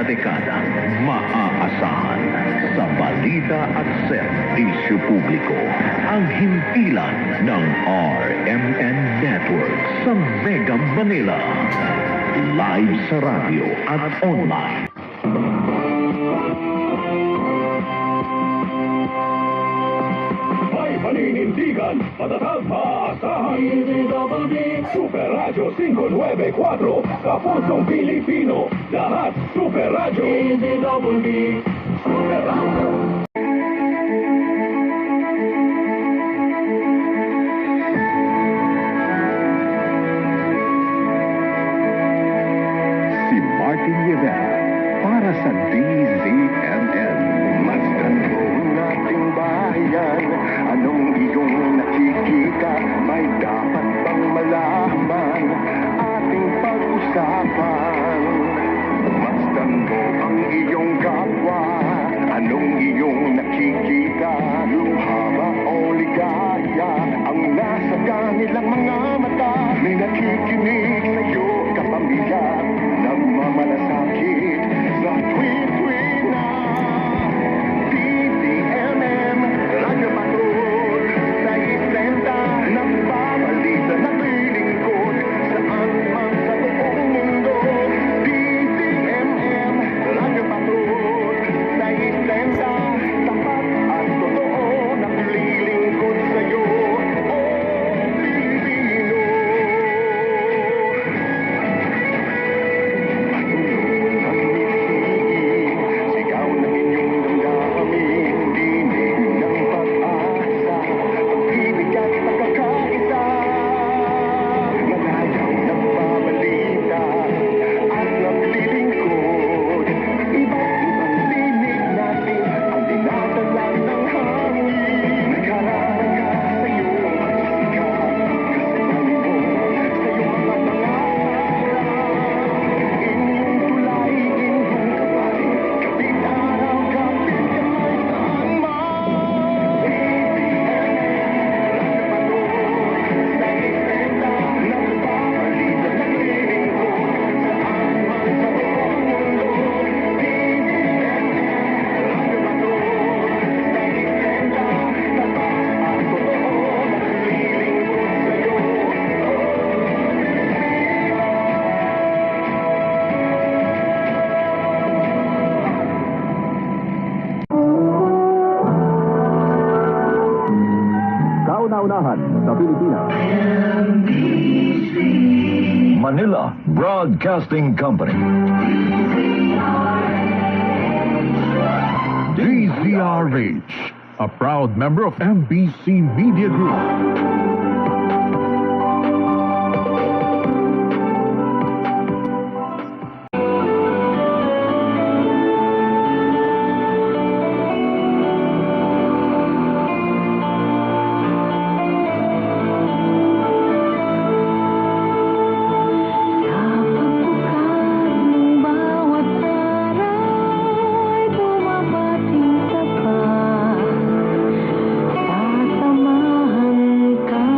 dekadang maaasahan sa balita at serbisyo publiko. Ang himpilan ng RMN Network sa Mega Manila. Live sa radyo at online. Paninindigan, patatag maasahan. Super Radio 594, Kapusong Pilipino, lahat Super Radio. Super Radio. Si Martin Rivera para sa DZMN. Masdan mo nating bayan, anong iyong nakikita? May dapat bang malaman ating pag-usapan? Masdan mo ang iyong kapwa, anong iyong nakikita? Luha ba o ligaya ang nasa kanilang mga mata? May nakikinig sa'yo kapamilya, nagmamalasakit sa tuwi-tuwi na. DZMM, Radyo Patrol, sa islenta, nagbabalita, naglilingkod, saan man sa buong mundo. DZMM, Radyo Patrol, sa islenta, tapat at totoo, naglilingkod sa'yo, o Pilipino. Sigaw ng inyong damdamin, dinig ng pag-asa, pag-ibig at pagkakaisa. Malayaw nagbabalita at naglilingkod, iba't ibang tinig natin ang dinadala ng hangin. Nagkararanga sa'yo ang pagsisikap, kasabay mo sa'yo mga pangarap. Inyong tulay, inyong kabay, kapit araw, kapit kamay, saan man. Sa islenta, nagbabalita, naglilingkod, saan man sa buong mundo. Radyo Patrol, sa islenta, tapat at totoo, naglilingkod sa'yo. Kauna-unahan sa Pilipinas. Manila Broadcasting Company. DZRH, a proud member of MBC Media Group. Bawat aray bumabati ka pa, sasamahan ka.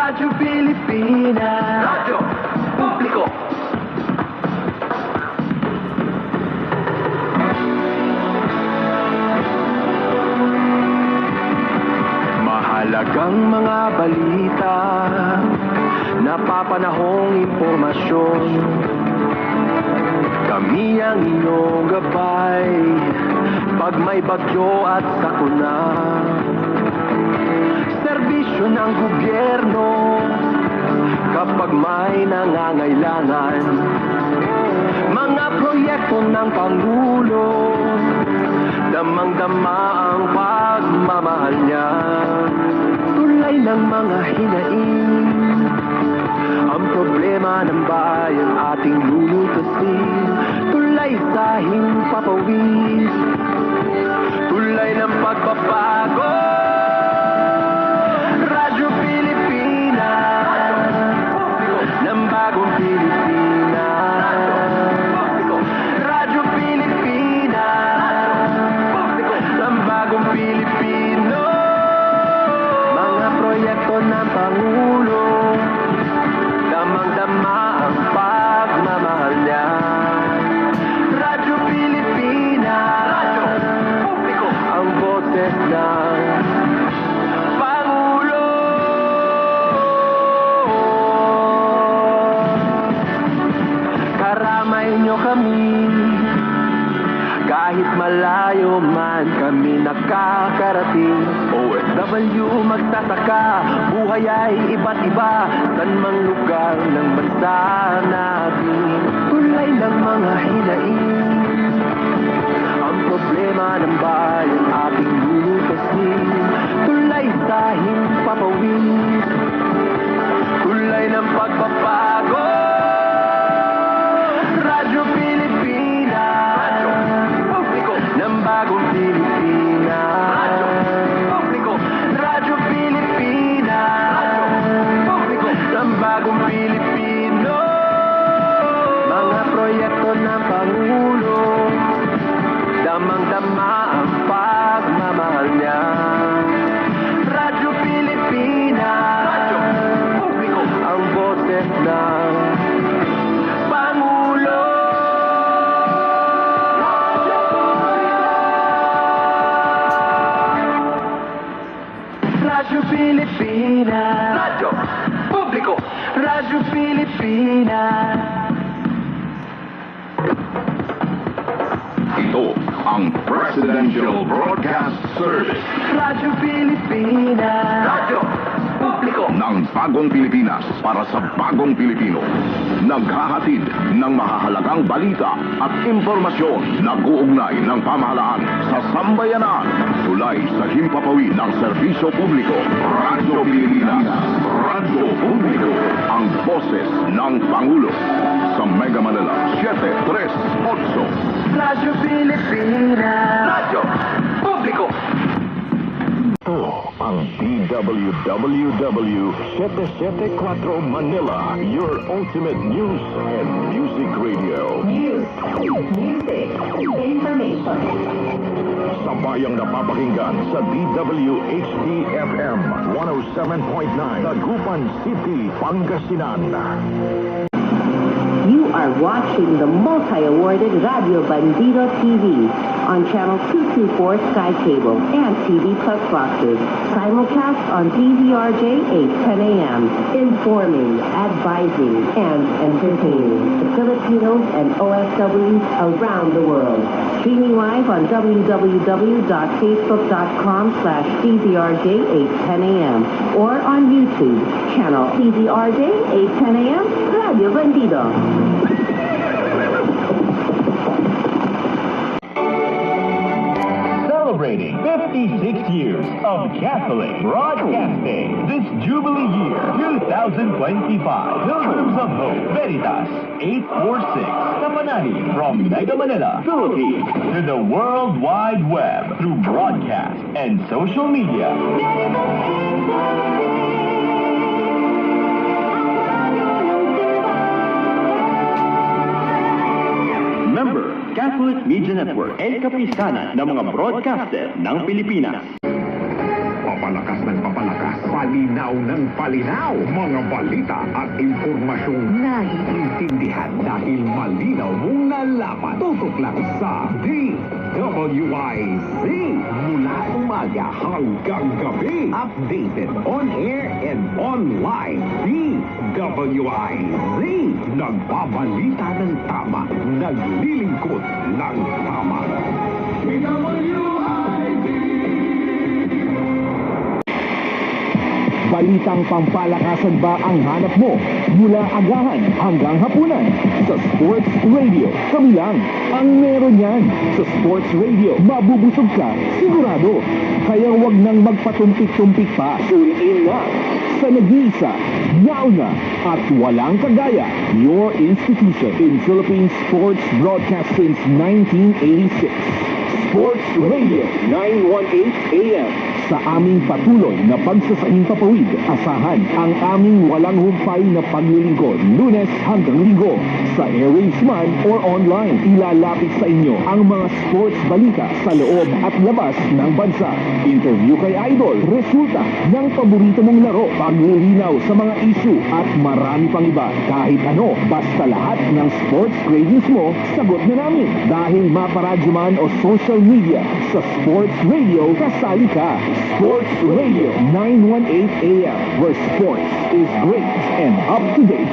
Radyo Pilipinas. Radyo Publiko. Mahalagang mga balita, napapanahong impormasyon. Kami ang iyong gabay, pag may bagyo at sakuna. Serbisyo ng gobyerno, kapag may nangangailangan. Mga proyekto ng Pangulo, damang-dama ang pagmamahal niya. Tulay ng mga hinaing, ang problema ng bayan ating lulutasin. Tulay sa himpapawid, tulay ng pagbabago. Radyo Pilipinas, ng bagong Pilipinas. Radyo Pilipinas, ng bagong Pilipino. Mga proyekto ng Pangulo, damang-dama ang pagmamahal niya. Radyo Pilipinas, ang boses ng Pangulo. Karamay niyo kami, kahit malayo man kami nakakarating. OFW magtataka, buhay ay iba't iba, saan mang lugar ng bansa natin. Tulay ng mga hinaing, ang problema ng bayan ating lulutasin. Tulay sa himpapawid, tulay ng pagbabago. Radyo Pilipinas, ng bagong Pilipinas. Radyo Pilipinas, ng bagong Pilipino. Mga proyekto ng Pangulo, damang-dama ang pagmamahal niya. Radyo Pilipinas, ang boses ng Pangulo. Radyo Pilipinas, Radyo Publiko. Radyo Pilipinas. Ito ang Presidential Broadcast Service Radyo Pilipinas. Radyo Publiko. ng Bagong Pilipinas para sa Bagong Pilipino. Naghahatid ng mahahalagang balita at impormasyon na uugnay ng pamahalaan sa sambayanan. Tulay sa himpapawid ng serbisyo publiko. Radyo Pilipinas. Radyo Publiko. Ang boses ng Pangulo. Sa Mega Manila 738. Radyo Pilipinas. Radyo Publiko. Ito ang DWWW 774 Manila, your ultimate news and music radio. News, music, information. Sabayang napapakinggan sa DWHD-FM 107.9, Dagupan City, Pangasinan. You are watching the multi-awarded Radio Bandido TV on Channel 224 Sky Cable and TV Plus boxes. Simulcast on DZRJ 8:10 a.m. Informing, advising, and entertaining the Filipinos and OFWs around the world. Streaming live on www.facebook.com/DZRJ 8:10 a.m. or on YouTube, channel DZRJ 8:10 a.m. Radio Bandido. Celebrating 56 years of Catholic Broadcasting this Jubilee year 2025. Pilgrims of Hope, Veritas 846, Kapanani from Mega Manila, Philippines to the World Wide Web through broadcast and social media. Member, Catholic Media Network, el kapisanan ng mga broadcaster ng Pilipinas. Papalakas ng papalakas, palinaw ng palinaw. Mga balita at impormasyong naiintindihan dahil malinaw mong nalaman. Tutok lang sa DWIZ. Mula umaga hanggang gabi. Updated on air and online. DWIZ. Nagbabalita ng tama. Naglilingkod ng tama. Balitang pampalakasan ba ang hanap mo? Mula agahan hanggang hapunan. Sa Sports Radio, kami lang ang meron yan. Sa Sports Radio, mabubusog ka, sigurado. Kaya wag nang magpatumpik-tumpik pa. Tune in na sa nag-iisa, nauna at walang kagaya. Your institution in Philippine sports broadcast since 1986. Sports Radio 918 AM. Sa aming patuloy na pagsasahing papawid, asahan ang aming walang humpay na paglilingkod Lunes hanggang Linggo. Sa airwaves man or online, ilalapit sa inyo ang mga sports balita sa loob at labas ng bansa. Interview kay Idol, resulta ng paborito mong laro, paglilinaw sa mga issue at marami pang iba. Kahit ano, basta lahat ng sports cravings mo, sagot na namin. Dahil maparadyo man o social media, sa Sports Radio, kasali ka. Sports Radio 918 AM, where sports is great and up to date.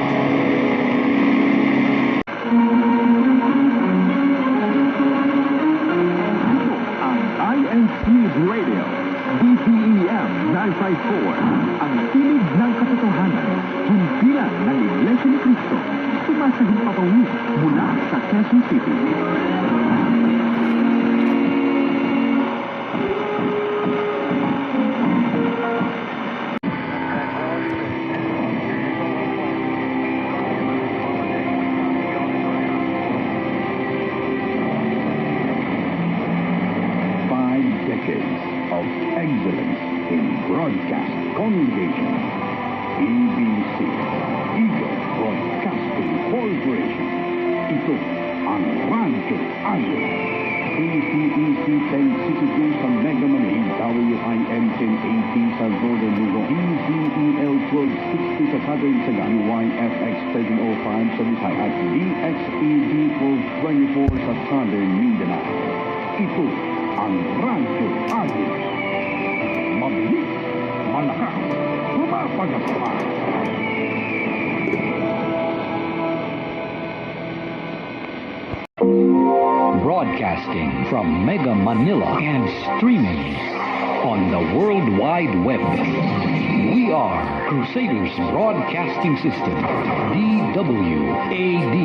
Ang INC Radio, DPEM 954, ang tinig ng katotohanan, himpilan ng Iglesia ni Cristo, sumasahing papawid mula sa Quezon City. Of excellence in broadcast communication. EBC, Eagle Broadcasting Corporation. Ito ang Radyo Ayo. KCEC 1062 sa Mega Manila, WIM 1080 sa Northern Luzon, DZEL 1260 sa Southern Sagan, YFX 1305 sa Visay at DXED 1224 sa Southern Mindanao. Ito ang Radyo Ayo. Mabilis, malakas, mapapagaspa. Broadcasting from Mega Manila and streaming on the World Wide Web. We are Crusaders Broadcasting System, DWAD.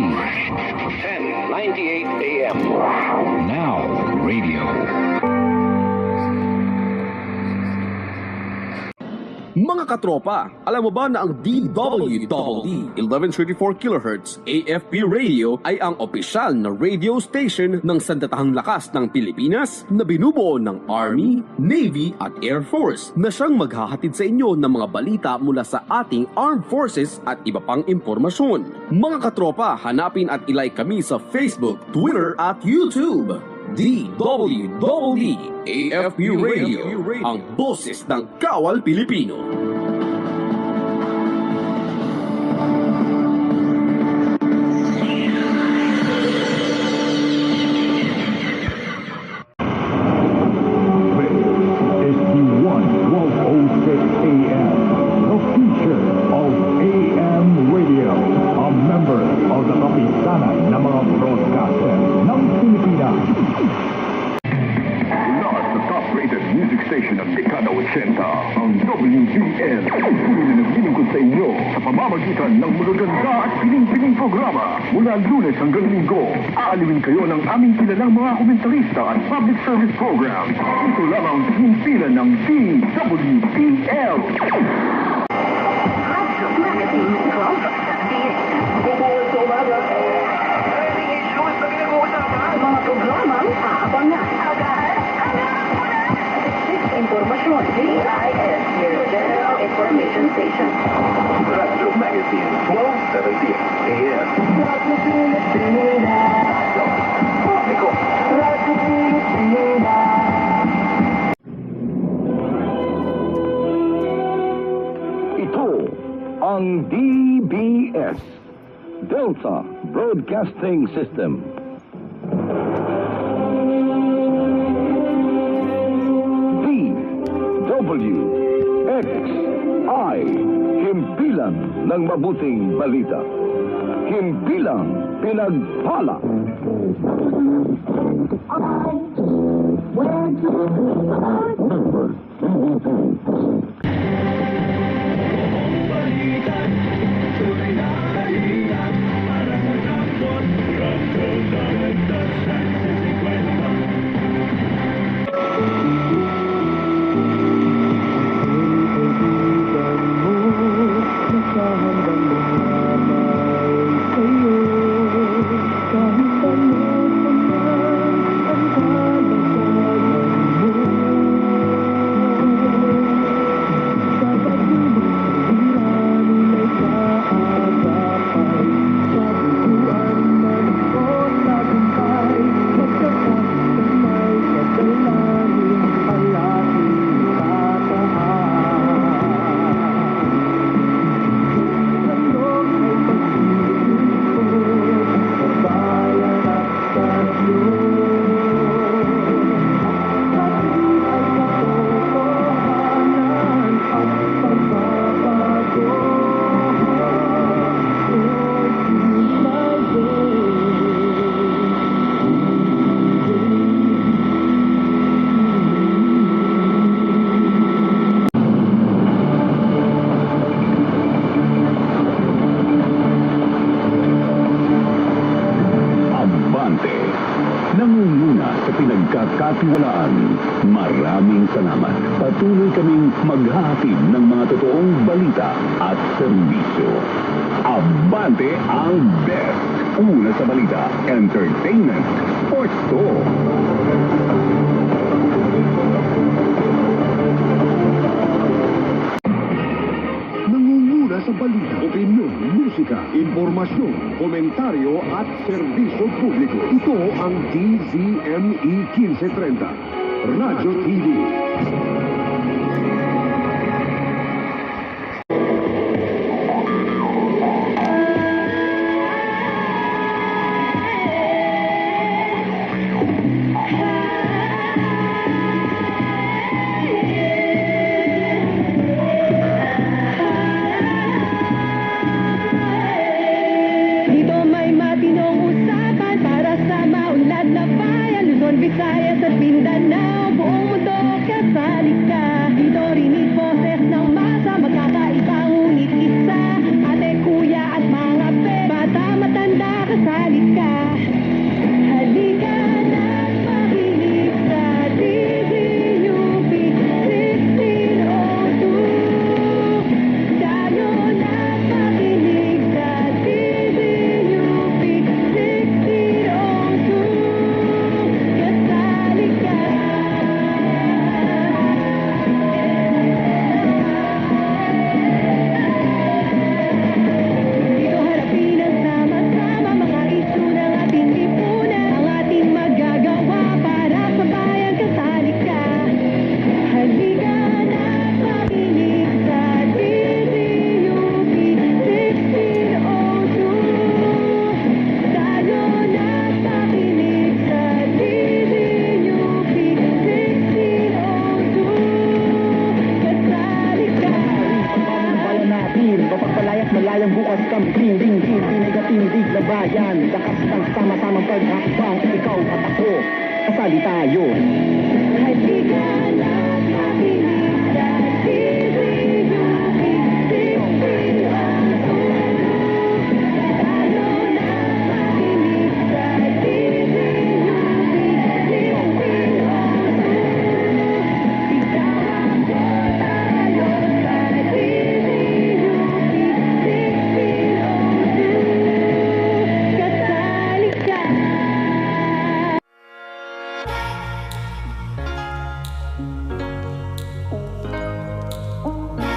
1098 AM. Now, radio. Mga katropa, alam mo ba na ang DWDD 1134 kHz AFP Radio ay ang opisyal na radio station ng Sandatahang Lakas ng Pilipinas na binubuo ng Army, Navy at Air Force na siyang maghahatid sa inyo ng mga balita mula sa ating Armed Forces at iba pang impormasyon. Mga katropa, hanapin at ilike kami sa Facebook, Twitter at YouTube. DWDD AFP Radio, ang boses ng Kawal Pilipino. This is D1 1206 AM, the future of AM radio, a member of the Kapisanan ng mga broadcaster ng Pilipinas. Not the top-rated music station ng dekada 80, ang WBL. Puri na naglilingkod sa inyo sa pamamagitan ng magaganda at piling-piling programa. Mula Lunes hanggang Linggo, aalawin kayo ng aming kilalang mga komentarista at public service programs. Ito lang ang himpilan ng DWBL. Mga programang aabangan. Informasyon, DIS, your General Information Station. Radio Magazine, 1270 AM. Radyo Pilipinas. Publiko. Radyo Pilipinas. ang DBS, Delta Broadcasting System. DWXI, himpilan ng mabuting balita. Himpilang pinagpala. Nangunguna sa pinagkakatiwalaan. Maraming salamat. Patuloy kaming maghahatid ng mga totoong balita at serbisyo. Abante ang best. Una sa balita, entertainment, sports talk. Nangunguna sa balita, opinyon, musika, informasyon, komentaryo at serbisyo publiko. Ito ang DZME 1530, Radyo TV. Dito may matinong usapan para sa maunlad na bayan, Luzon, Visayas at Mindanao. Buong mundo kasali ka. Dito rinig boses ng masa, magkakaiba ngunit isa. Ate, kuya at mga pet, bata, matanda, kasali ka. Halika na't makinig sa DZUP 1602. Tayo na't makinig sa DZUP 1602. Kasali ka. Dito harapin ang sama-sama mga isyu ng ating lipunan. Ang ating magagawa para sa bayan, kasali ka. Halika na't makinig sa DZUP 1602. Tayo na't makinig sa DZUP 1602. Kasali ka. Bayan natin, mapagpalayat malayang bukas kami. Ding-ding-ding, tinigatindig na bayan. Dakastang sama-samang paghakbang, ikaw at ako. Kasali tayo. Halika na